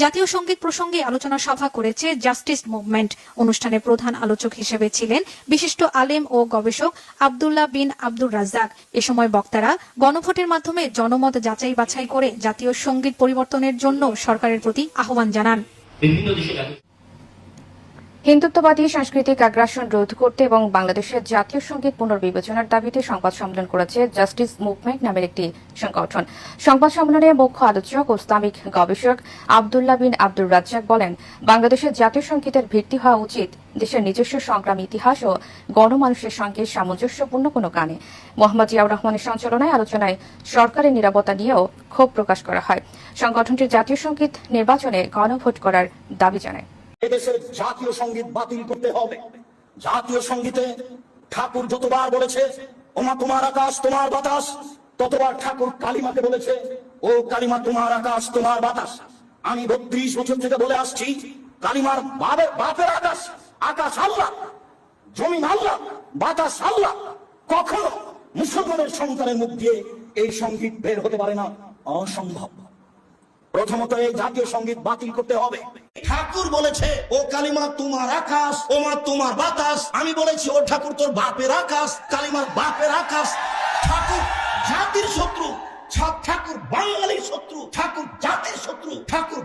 জাতীয় সঙ্গীত প্রসঙ্গে আলোচনা সভা করেছে জাস্টিস মুভমেন্ট। অনুষ্ঠানে প্রধান আলোচক হিসেবে ছিলেন বিশিষ্ট আলেম ও গবেষক আব্দুল্লাহ বিন আব্দুর রাজ্জাক। এ সময় বক্তারা গণভোটের মাধ্যমে জনমত যাচাই বাছাই করে জাতীয় সঙ্গীত পরিবর্তনের জন্য সরকারের প্রতি আহ্বান জানান। হিন্দুত্ববাদী সাংস্কৃতিক আগ্রাসন রোধ করতে এবং বাংলাদেশের জাতীয় সঙ্গীত পুনর্বিবেচনার দাবিতে সংবাদ সম্মেলন করেছে জাস্টিস মুভমেন্ট নামের একটি সংগঠন। সংবাদ সম্মেলনে মুখ্য আলোচক ও ইসলামিক গবেষক আব্দুল্লাহ বিন আব্দুর রাজ্জাক বলেন, বাংলাদেশের জাতীয় সঙ্গীতের ভিত্তি হওয়া উচিত দেশের নিজস্ব সংগ্রাম ইতিহাস ও গণমানুষের সঙ্গে সামঞ্জস্যপূর্ণ কোনো গানে। মোহাম্মদ জিয়াউর রহমানের সঞ্চালনায় আলোচনায় সরকারের নিরাপত্তা নিয়েও ক্ষোভ প্রকাশ করা হয়। সংগঠনটির জাতীয় সঙ্গীত নির্বাচনে গণভোট করার দাবি জানায়। এদেশের জাতীয় সঙ্গীত বাতিল করতে হবে। জাতীয় সঙ্গীতে ঠাকুর যতবার বলেছে ওমা তোমার আকাশ তোমার বাতাস, ততবার ঠাকুর কালিমাকে বলেছে ও কালিমা তোমার আকাশ তোমার বাতাস। আমি 32 বছর থেকে বলে আসছি, কালিমার বাপের আকাশ, আকাশ আল্লাহ, জমিন আল্লাহ, বাতাস আল্লাহ। কখনো মুসলমানের সন্তানের মুখ দিয়ে এই সঙ্গীত বের হতে পারে না, অসম্ভব। প্রথমত এই জাতীয় সঙ্গীত বাতিল করতে হবে। ঠাকুর বলেছে ও কালিমা তোমার আকাশ, ও মা তোমার বাতাস। আমি বলেছি ও ঠাকুর তোর বাপের আকাশ, কালিমার বাপের আকাশ। ঠাকুর জাতির শত্রু, ঠাকুর বাঙালির শত্রু, ঠাকুর জাতির শত্রু, ঠাকুর